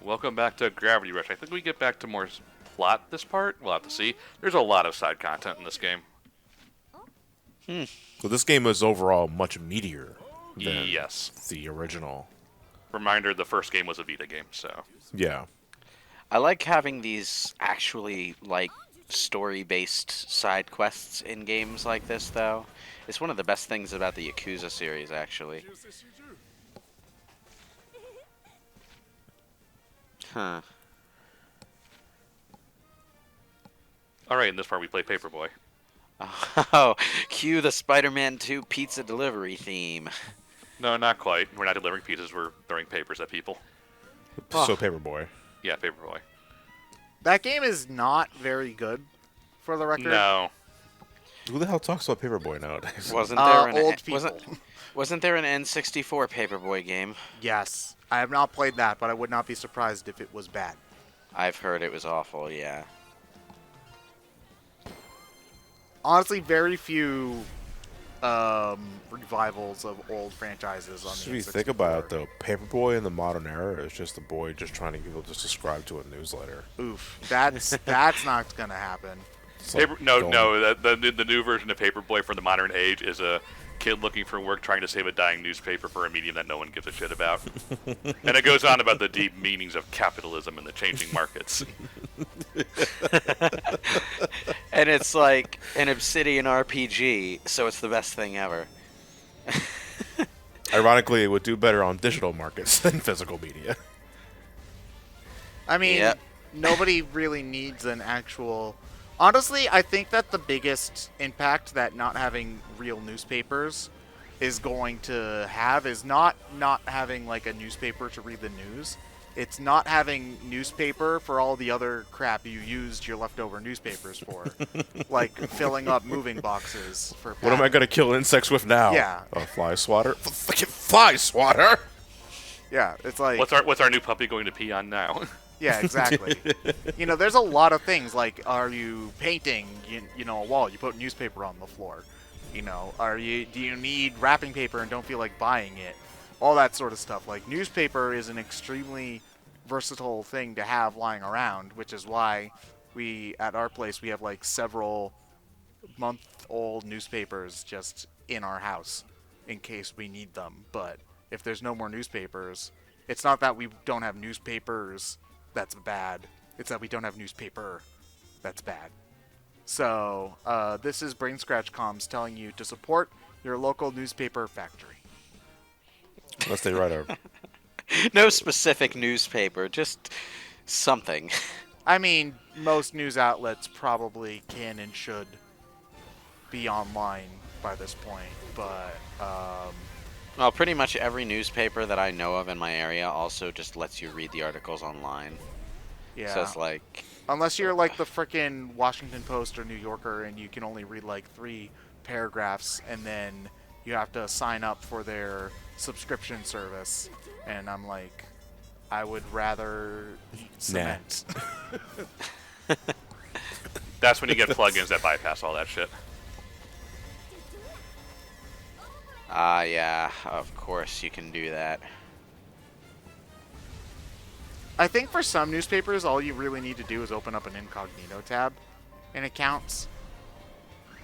Welcome back to Gravity Rush. I think we get back to more plot this part. We'll have to see. There's a lot of side content in this game. So this game is overall much meatier than Yes. the original. Reminder, the first game was a Vita game, so. Yeah. I like having these actually, like, story-based side quests in games like this, though. It's one of the best things about the Yakuza series, actually. Huh. Alright, in this part we play Paperboy. Oh, cue the Spider-Man 2 pizza delivery theme. No, not quite. We're not delivering pizzas, we're throwing papers at people. So Paperboy. Yeah, Paperboy. That game is not very good, for the record. No. Who the hell talks about Paperboy nowadays? Wasn't there an Old people. wasn't there an N64 Paperboy game? Yes. I have not played that, but I would not be surprised if it was bad. I've heard it was awful, yeah. Honestly, very few revivals of old franchises on Should the we N64. think about it, though? Paperboy in the modern era is just a boy just trying to get people to subscribe to a newsletter. Oof. That's not going to happen. It's like No, going- no. The new version of Paperboy from the modern age is a kid looking for work trying to save a dying newspaper for a medium that no one gives a shit about. And it goes on about the deep meanings of capitalism and the changing markets. And it's like an Obsidian RPG, so it's the best thing ever. Ironically, it would do better on digital markets than physical media. I mean, Yep. nobody really needs an actual... Honestly, I think that the biggest impact that not having real newspapers is going to have is not having like a newspaper to read the news. It's not having newspaper for all the other crap you used your leftover newspapers for. Like filling up moving boxes for What am I going to kill insects with now? Yeah. A fly swatter? Fucking fly swatter! Yeah, it's like... What's our new puppy going to pee on now? Yeah, exactly. You know, there's a lot of things, like, are you painting, you know, a wall? You put newspaper on the floor. You know, do you need wrapping paper and don't feel like buying it? All that sort of stuff. Like, newspaper is an extremely versatile thing to have lying around, which is why at our place, we have, like, several month-old newspapers just in our house in case we need them. But if there's no more newspapers, it's not that we don't have newspapers that's bad. It's that we don't have newspaper that's bad. So, this is BrainScratch Comms telling you to support your local newspaper factory. Unless they write a... No specific newspaper, just something. I mean, most news outlets probably can and should be online by this point, but, Well, pretty much every newspaper that I know of in my area also just lets you read the articles online. yeah. So it's like... Unless you're like the frickin' Washington Post or New Yorker and you can only read like 3 paragraphs and then you have to sign up for their subscription service. And I'm like, I would rather eat cement. That's when you get plugins that bypass all that shit. yeah, of course you can do that. I think for some newspapers, all you really need to do is open up an incognito tab and it counts.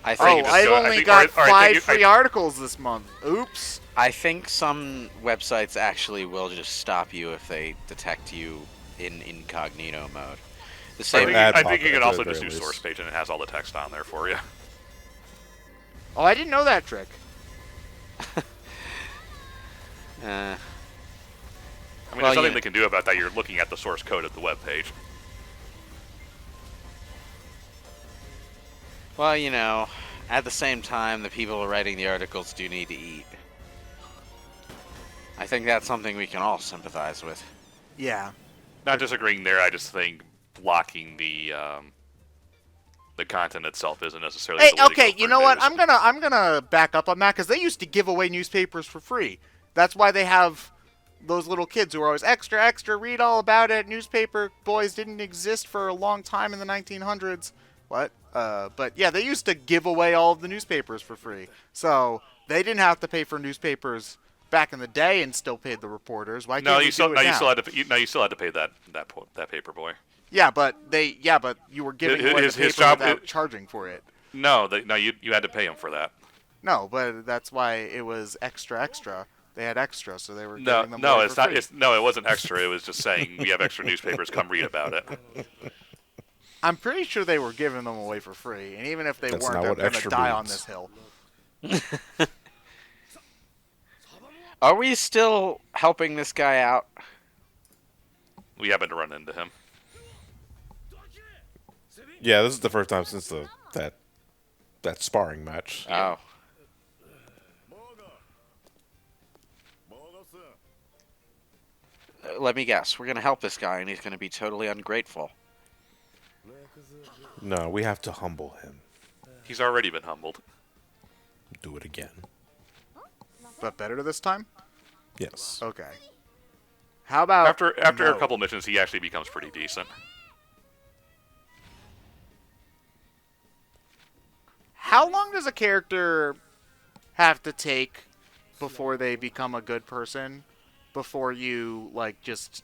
I Oh, think, just I've go- I only think- got or I 5 think free articles this month. Oops. I think some websites actually will just stop you if they detect you in incognito mode. The I same. think, ad I pop think you at can the also very just do least. source page and it has all the text on there for you. Oh, I didn't know that trick. I Uh, mean, Well, there's nothing yeah. they can do about that. You're looking at the source code of the web page. well, you know, at the same time, the people writing the articles do need to eat. I think that's something we can all sympathize with. Yeah. Not disagreeing there. I just think blocking the content itself isn't necessarily. Hey, the way to okay, go you for know what? news. I'm gonna back up on that because they used to give away newspapers for free. That's why they have those little kids who are always extra, extra. Read all about it. Newspaper boys didn't exist for a long time in the 1900s. What? But yeah, they used to give away all of the newspapers for free, so they didn't have to pay for newspapers back in the day and still paid the reporters. Why can't No, we you still do it no, you now? still had to you still had to pay that Paperboy. Yeah, but you were giving away the his paper job- without charging for it. No, you had to pay him for that. No, but that's why it was extra. They had extra, so they were No, giving them no, away it's for not. free. No, it wasn't extra. It was just saying we have extra newspapers. Come read about it. I'm pretty sure they were giving them away for free, and even if they That's weren't, not they're what going to extra die on means. this hill. Are we still helping this guy out? We happened to run into him. Yeah, this is the first time since that sparring match. Oh. Let me guess. We're going to help this guy, and he's going to be totally ungrateful. No, we have to humble him. He's already been humbled. Do it again. But better this time? Yes. Okay. How about After no? a couple missions, he actually becomes pretty decent. How long does a character have to take before they become a good person? Before you like just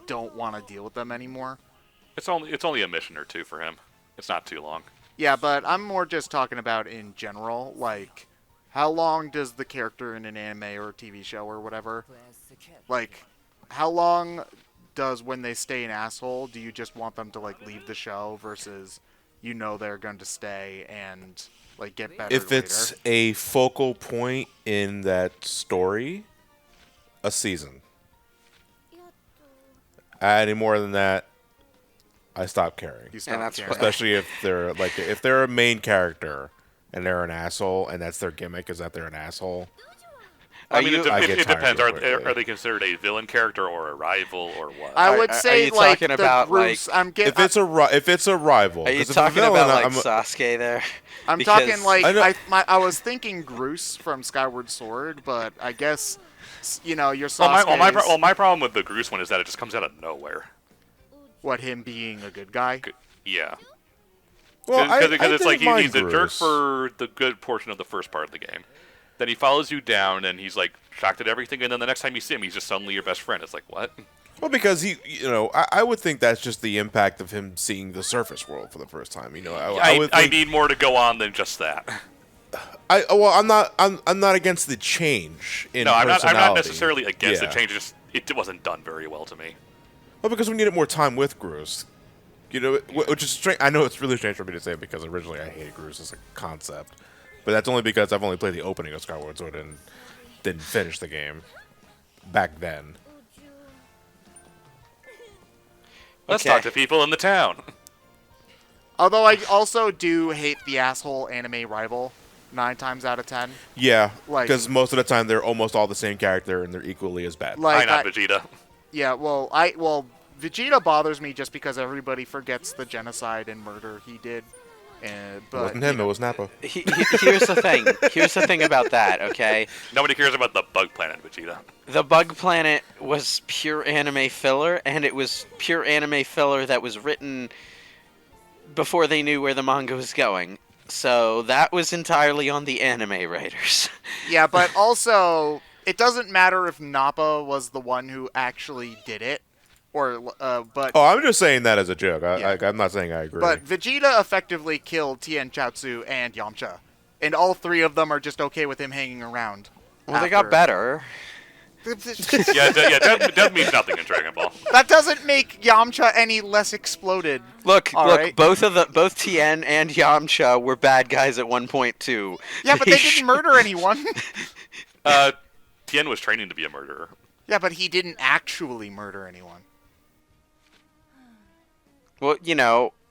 don't want to deal with them anymore? It's only a mission or two for him. It's not too long. Yeah, but I'm more just talking about in general. Like, how long does the character in an anime or a TV show or whatever, like, how long does when they stay an asshole, do you just want them to, like, leave the show versus you know they're going to stay and, like, get better If it's later? a focal point in that story, a season. Any more than that, I stop caring. You stop And that's caring. what- Especially if they're a main character and they're an asshole, and that's their gimmick is that they're an asshole. I mean, you- I it get depends. tired real quickly. Are they considered a villain character or a rival or what? I would Are say, you like, talking the about, groups, like- I'm getting... If it's a rival, Are you 'cause if a talking villain, about, like, I'm- Sasuke there? I'm Because- talking like I know- I was thinking Groose from Skyward Sword, but I guess you know your Sasuke. My problem with the Groose one is that it just comes out of nowhere. What, him being a good guy? Yeah. well, I Because it's like didn't mind he's a jerk Bruce. for the good portion of the first part of the game. Then he follows you down, and he's like shocked at everything. And then the next time you see him, he's just suddenly your best friend. It's like, what? Well, because I would think that's just the impact of him seeing the surface world for the first time. I would I think, need more to go on than just that. I'm not against the change in No, I'm not personality. necessarily against Yeah. the change. It wasn't done very well to me. Well, because we needed more time with Groose. Which is strange. I know it's really strange for me to say because originally I hated Groose as a concept, but that's only because I've only played the opening of Skyward Sword and didn't finish the game back then. Let's Okay. talk to people in the town. Although I also do hate the asshole anime rival 9 times out of 10. Yeah, Like- because most of the time they're almost all the same character and they're equally as bad. Like, Not Vegeta. yeah, well, Vegeta bothers me just because everybody forgets the genocide and murder he did. But It wasn't him; it was Nappa. Here's the thing. Here's the thing about that, okay? Nobody cares about the bug planet Vegeta. The Bug Planet was pure anime filler, and it was pure anime filler that was written before they knew where the manga was going. So that was entirely on the anime writers. Yeah, but also, it doesn't matter if Nappa was the one who actually did it, but Oh, I'm just saying that as a joke. Yeah. I'm not saying I agree. but Vegeta effectively killed Tien Chiaotzu and Yamcha, and all 3 of them are just okay with him hanging around. Well, they got better. That means nothing in Dragon Ball. That doesn't make Yamcha any less exploded. Look, All look. right. Both Tien and Yamcha were bad guys at one point too. Yeah, but they didn't murder anyone. Tien was training to be a murderer. Yeah, but he didn't actually murder anyone. Well,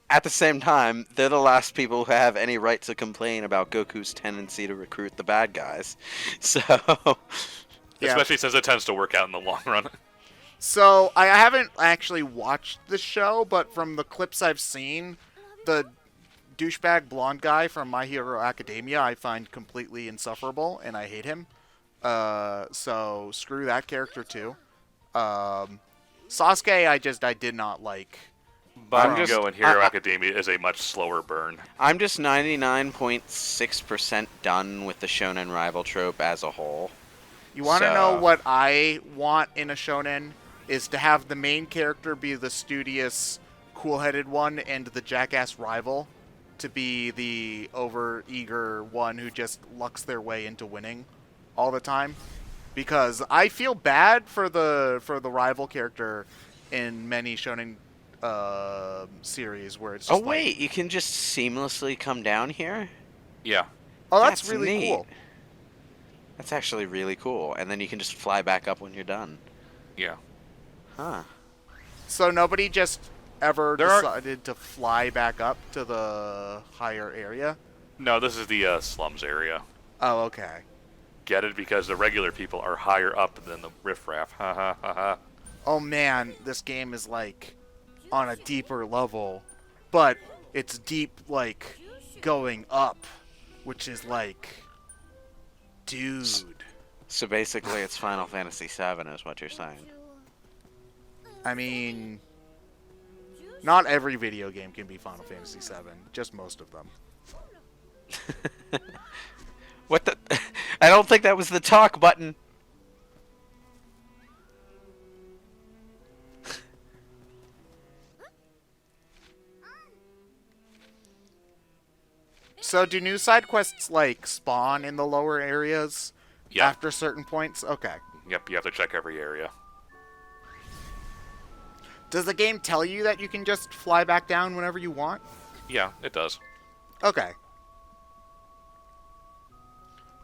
at the same time, they're the last people who have any right to complain about Goku's tendency to recruit the bad guys. So, Yeah. Especially since it tends to work out in the long run. So, I haven't actually watched the show, but from the clips I've seen, the douchebag blonde guy from My Hero Academia I find completely insufferable, and I hate him. So, screw that character too. Sasuke, I did not like. Bakugo in Hero Academia is a much slower burn. I'm just 99.6% done with the shonen rival trope as a whole. You want to know what I want in a shonen? Is to have the main character be the studious, cool-headed one, and the jackass rival to be the over-eager one who just lucks their way into winning all the time. Because I feel bad for the rival character in many shonen series where it's just wait, you can just seamlessly come down here? Yeah. Oh, that's really really neat. cool. That's actually really cool. And then you can just fly back up when you're done. Yeah. Huh. So nobody just ever decided to fly back up to the higher area? No, this is the slums area. Oh, okay. Get it? Because the regular people are higher up than the riffraff. Ha ha ha ha. Oh man, this game is like on a deeper level, but it's deep like going up, which is like, dude. So basically it's Final Fantasy VII is what you're saying. I mean, not every video game can be Final Fantasy VII, just most of them. What the? I don't think that was the talk button. So do new side quests like spawn in the lower areas after certain points? Okay. Yep, you have to check every area. Does the game tell you that you can just fly back down whenever you want? Yeah, it does. Okay.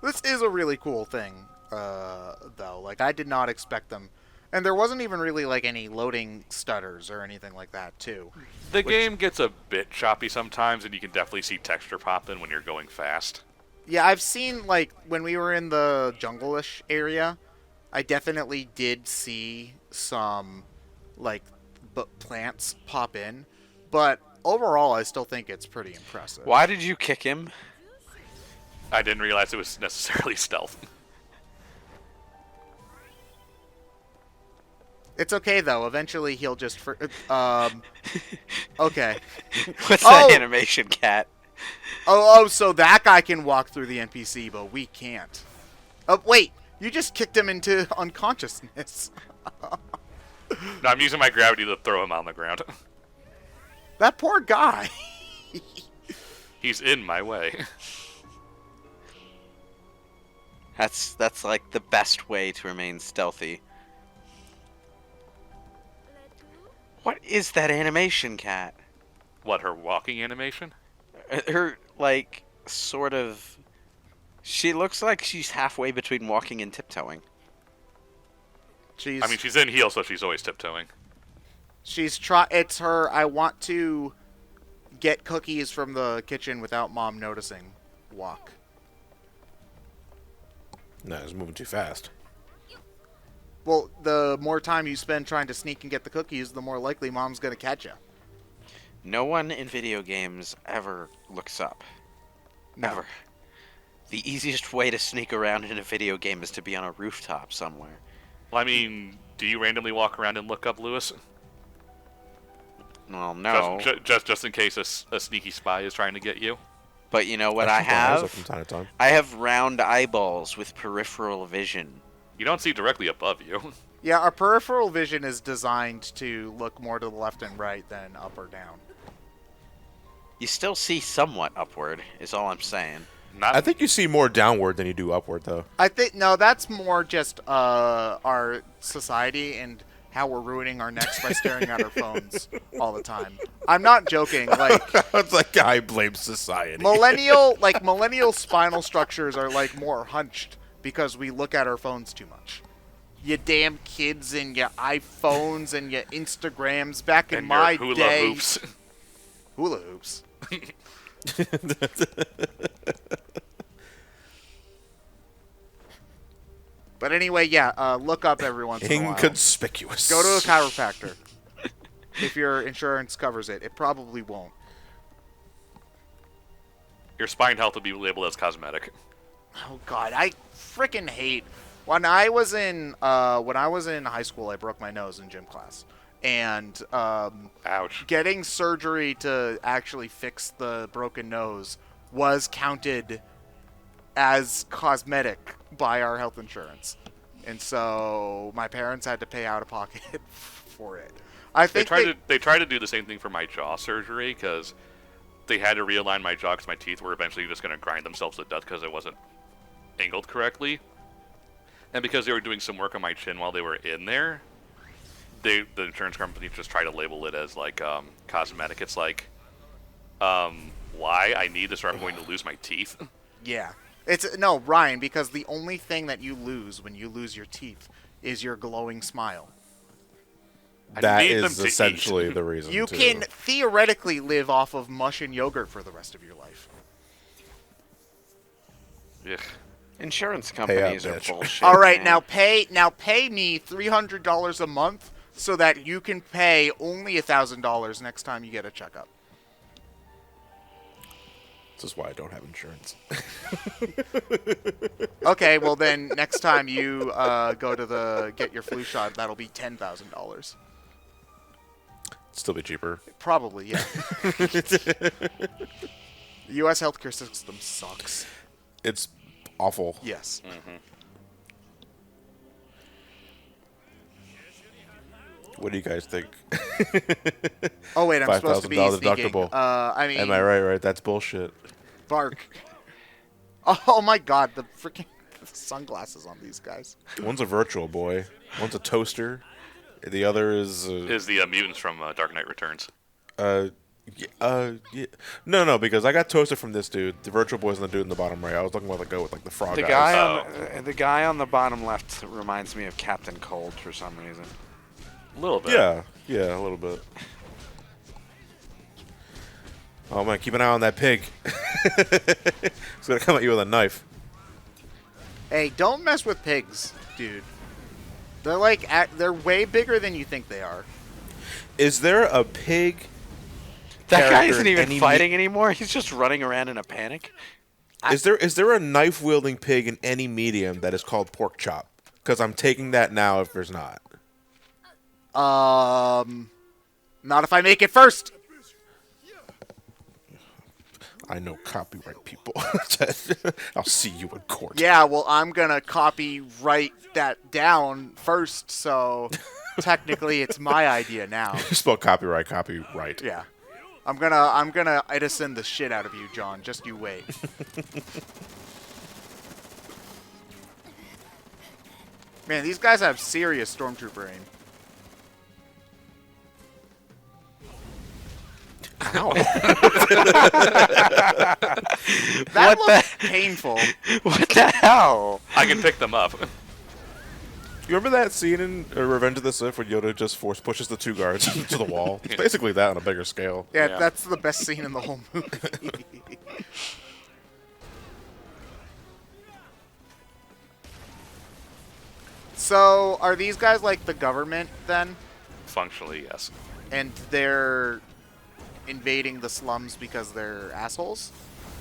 This is a really cool thing, though. Like, I did not expect them. And there wasn't even really, like, any loading stutters or anything like that, too. The game gets a bit choppy sometimes, and you can definitely see texture popping when you're going fast. Yeah, I've seen, like, when we were in the jungle-ish area, I definitely did see some, like, plants pop in. But overall, I still think it's pretty impressive. Why did you kick him? I didn't realize it was necessarily stealth. It's okay, though. Eventually, he'll just... okay. What's that animation, cat? Oh, so that guy can walk through the NPC, but we can't. Oh, wait. You just kicked him into unconsciousness. No, I'm using my gravity to throw him on the ground. That poor guy. He's in my way. That's like the best way to remain stealthy. What is that animation, cat? What, her walking animation? Her, like, sort of... She looks like she's halfway between walking and tiptoeing. She's... I mean, she's in heels, so she's always tiptoeing. It's her, I want to get cookies from the kitchen without Mom noticing walk. No, it's moving too fast. Well, the more time you spend trying to sneak and get the cookies, the more likely Mom's going to catch you. No one in video games ever looks up. No. Ever. The easiest way to sneak around in a video game is to be on a rooftop somewhere. Well, I mean, do you randomly walk around and look up, Lewis? Well, no. Just in case a sneaky spy is trying to get you? But you know what I keep my eyes have? up from time to time. I have round eyeballs with peripheral vision. You don't see directly above you. Yeah, our peripheral vision is designed to look more to the left and right than up or down. You still see somewhat upward, is all I'm saying. I think you see more downward than you do upward, though. I think, no, that's more just our society and how we're ruining our necks by staring at our phones all the time. I'm not joking. Like, It's like I blame society. millennial spinal structures are like more hunched because we look at our phones too much. You damn kids and your iPhones and your Instagrams. Back in And my your hula day, hoops. hula hoops. But anyway, yeah, look up every once in a while. Inconspicuous. Go to a chiropractor. If your insurance covers it. It probably won't. Your spine health will be labeled as cosmetic. Oh God, I freaking hate when I was in high school. I broke my nose in gym class, and Ouch. getting surgery to actually fix the broken nose was counted as cosmetic by our health insurance. and so my parents had to pay out of pocket for it. I They think tried to do the same thing for my jaw surgery because they had to realign my jaw because my teeth were eventually just going to grind themselves to death because it wasn't angled correctly. And because they were doing some work on my chin while they were in there, the insurance company just tried to label it as like cosmetic. It's like, why? I need this or I'm going to lose my teeth. Yeah. It's no, Ryan, because the only thing that you lose when you lose your teeth is your glowing smile. That need them is to essentially eat. the reason. You too. can theoretically live off of mush and yogurt for the rest of your life. Ugh. Insurance companies are bitch. bullshit. All right, man. now pay me $300 a month so that you can pay only $1,000 next time you get a checkup. This is why I don't have insurance. Okay, well then next time you go to get your flu shot, that'll be $10,000. Still be cheaper. Probably, yeah. The U.S. healthcare system sucks. It's awful. Yes. What do you guys think? Oh wait, I'm supposed to be $5,000 sneaking. deductible. I mean, Am I right? Right. That's bullshit. bark. Oh my God, the freaking sunglasses on these guys. One's a virtual boy. One's a toaster. The other is. Is the mutants from Dark Knight Returns. Yeah. No, because I got toasted from this dude. The virtual boy's the dude in the bottom right. I was talking about the guy with like the frog The eyes. guy on the bottom left reminds me of Captain Cold for some reason. A little bit. Yeah, a little bit. Oh man, keep an eye on that pig. He's gonna come at you with a knife. Hey, don't mess with pigs, dude. They're like they're way bigger than you think they are. Is there a pig? That guy character isn't in even any fighting anymore. He's just running around in a panic. Is there a knife wielding pig in any medium that is called pork chop? Because I'm taking that now. If there's not, Not if I make it first. I know copyright people. I'll see you in court. Yeah, well, I'm gonna copyright that down first, so technically it's my idea now. Spell copyright. Yeah. I'm gonna Edison the shit out of you, John. Just you wait. Man, these guys have serious stormtrooper aim. Ow. That looked painful. What the hell? I can pick them up. You remember that scene in Revenge of the Sith where Yoda just force pushes the two guards to the wall? It's basically that on a bigger scale. Yeah, Yeah. that's the best scene in the whole movie. So, are these guys like the government then? Functionally, yes. And they're invading the slums because they're assholes?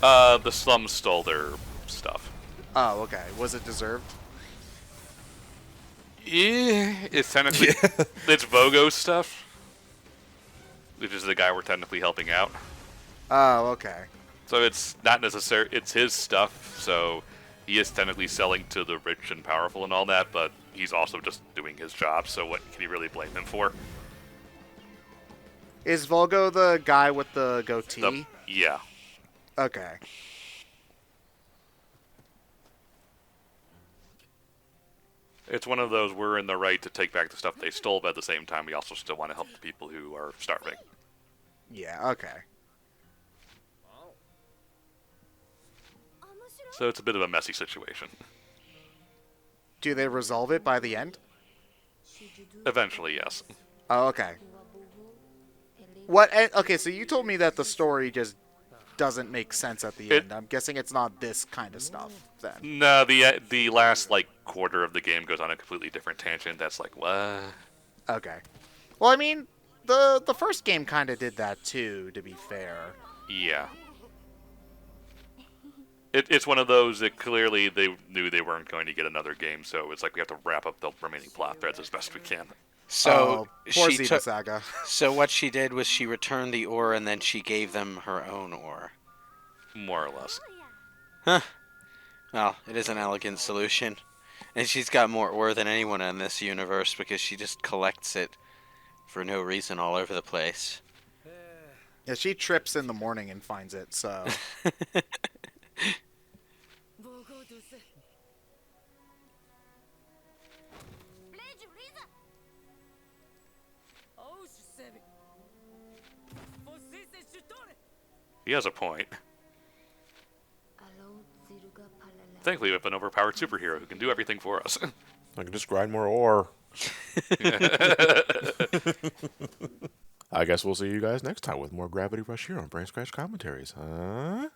The slums stole their stuff. Oh, okay. Was it deserved? Yeah, it's technically it's Vogo's stuff, which is the guy we're technically helping out. Oh, okay. So it's not necessary. It's his stuff, so he is technically selling to the rich and powerful and all that. But he's also just doing his job. So what can you really blame him for? Is Volgo the guy with the goatee? Yeah. Okay. It's one of those we're in the right to take back the stuff they stole, but at the same time, we also still want to help the people who are starving. Yeah, okay. So it's a bit of a messy situation. Do they resolve it by the end? Eventually, yes. Oh, okay. What? Okay, so you told me that the story just doesn't make sense at the end. I'm guessing it's not this kind of stuff then. No, the last like quarter of the game goes on a completely different tangent. That's like what? Okay. Well, I mean, the first game kind of did that too, to be fair. Yeah. It's one of those that clearly they knew they weren't going to get another game, so it's like we have to wrap up the remaining plot threads as best we can. So poor she Xena took. Saga. So what she did was she returned the ore and then she gave them her own ore. More or less. Well, it is an elegant solution. And she's got more ore than anyone in this universe because she just collects it for no reason all over the place. Yeah, she trips in the morning and finds it, so... He has a point. Thankfully, we have an overpowered superhero who can do everything for us. I can just grind more ore. I guess we'll see you guys next time with more Gravity Rush here on BrainScratch Commentaries, huh?